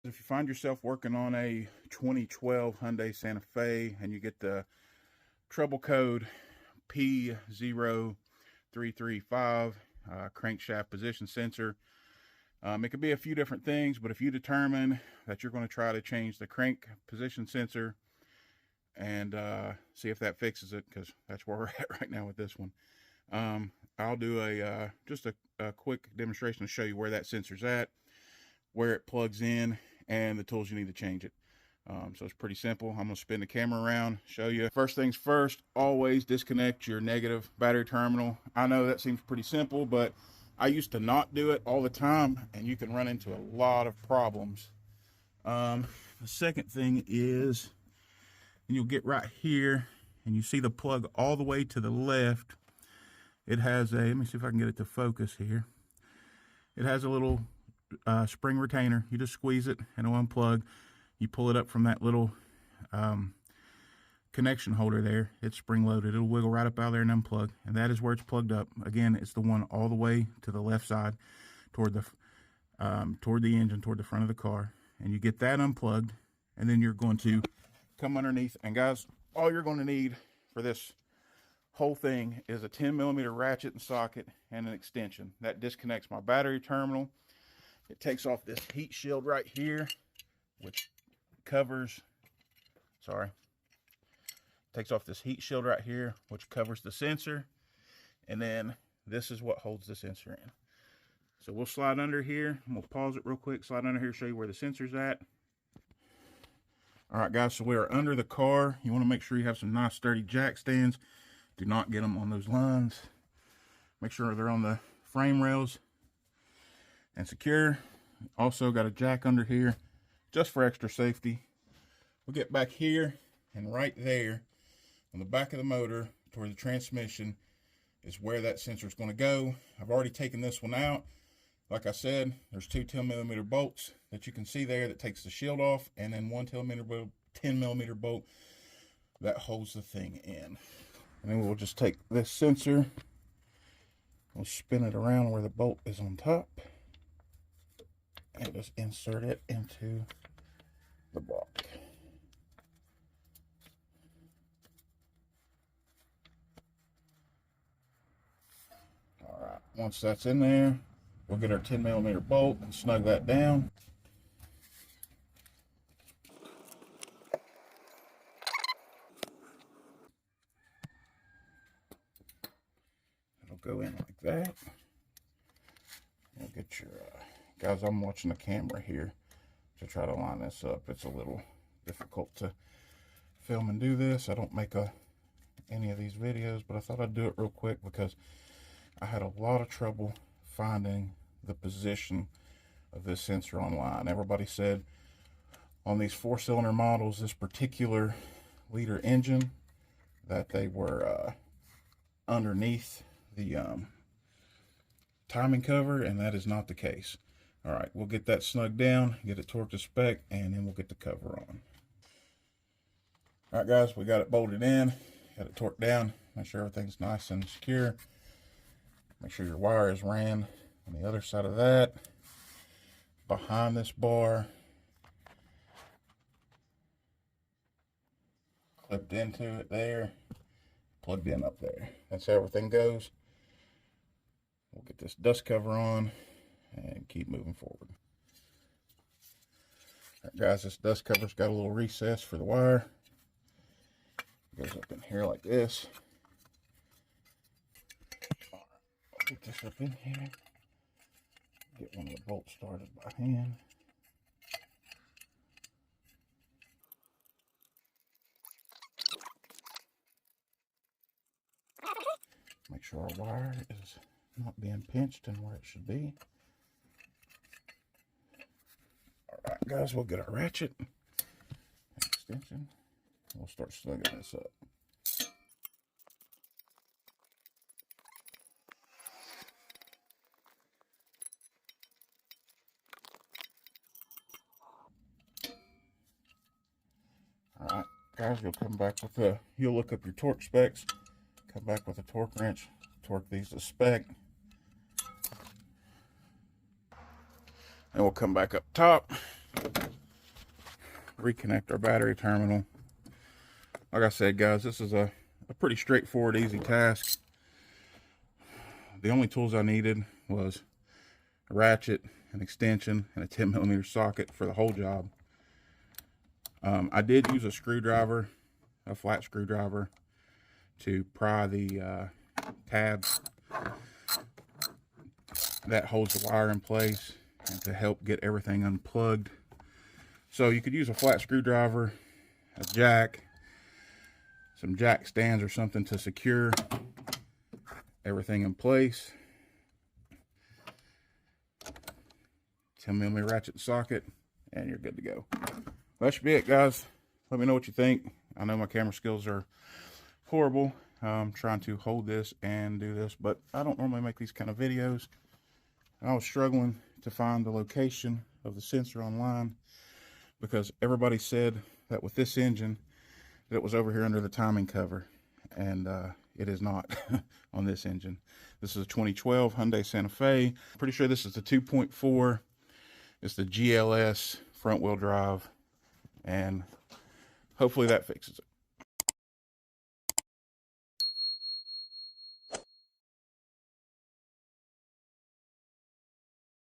If you find yourself working on a 2012 Hyundai Santa Fe and you get the trouble code po335 crankshaft position sensor, it could be a few different things, but if you determine that you're going to try to change the crank position sensor and see if that fixes it, because that's where we're at right now with this one, I'll do just a quick demonstration to show you where that sensor's at, where it plugs in, and the tools you need to change it. So it's pretty simple. I'm going to spin the camera around, show you. First things first, always disconnect your negative battery terminal. I know that seems pretty simple, but I used to not do it all the time, and you can run into a lot of problems. The second thing is, you'll get right here, and you see the plug all the way to the left. It has a, let me see if I can get it to focus here. It has a little spring retainer. You just squeeze it and it'll unplug. You pull it up from that little connection holder there. It's spring loaded. It'll wiggle right up out of there and unplug, and that is where it's plugged up. Again, it's the one all the way to the left side toward the engine, toward the front of the car. And you get that unplugged, and then you're going to come underneath. And guys, all you're going to need for this whole thing is a 10mm ratchet and socket and an extension. That disconnects my battery terminal. It takes off this heat shield right here, which covers, takes off this heat shield right here, which covers the sensor. And then this is what holds the sensor in. So we'll slide under here. I'm gonna pause it real quick, slide under here, show you where the sensor's at. All right, guys, so we are under the car. You wanna make sure you have some nice sturdy jack stands. Do not get them on those lines. Make sure they're on the frame rails and secure. Also got a jack under here just for extra safety. We'll get back here, and right there on the back of the motor toward the transmission is where that sensor is going to go. I've already taken this one out. Like I said, there's two 10mm bolts that you can see there that takes the shield off, and then one 10mm bolt that holds the thing in. And then we'll just take this sensor, we'll spin it around where the bolt is on top, and just insert it into the block. All right, once that's in there, we'll get our 10mm bolt and snug that down. It'll go in like that. You'll get your, guys, I'm watching the camera here to try to line this up. It's a little difficult to film and do this. I don't make any of these videos, but I thought I'd do it real quick because I had a lot of trouble finding the position of this sensor online. Everybody said on these 4-cylinder models, this particular liter engine, that they were underneath the timing cover, and that is not the case. All right, we'll get that snugged down, get it torqued to spec, and then we'll get the cover on. All right, guys, we got it bolted in, got it torqued down, make sure everything's nice and secure. Make sure your wire is ran on the other side of that, behind this bar, clipped into it there, plugged in up there. That's how everything goes. We'll get this dust cover on and keep moving forward. All right, guys, this dust cover's got a little recess for the wire. It goes up in here like this. All right, I'll get this up in here. Get one of the bolts started by hand. Make sure our wire is not being pinched and where it should be. All right, guys, we'll get our ratchet and extension. We'll start slugging this up. All right, guys, you'll come back with you'll look up your torque specs, come back with a torque wrench, torque these to spec. And we'll come back up top, reconnect our battery terminal. Like I said, guys, this is a pretty straightforward, easy task. The only tools I needed was a ratchet, an extension, and a 10mm socket for the whole job. I did use a screwdriver, a flat screwdriver, to pry the tabs that holds the wire in place and to help get everything unplugged. So you could use a flat screwdriver, a jack, some jack stands or something to secure everything in place. 10mm ratchet socket, and you're good to go. That should be it, guys. Let me know what you think. I know my camera skills are horrible. I'm trying to hold this and do this, but I don't normally make these kind of videos. I was struggling to find the location of the sensor online because everybody said that with this engine that it was over here under the timing cover, and it is not on this engine. This is a 2012 Hyundai Santa Fe. Pretty sure this is the 2.4. It's the GLS front wheel drive, and hopefully that fixes it.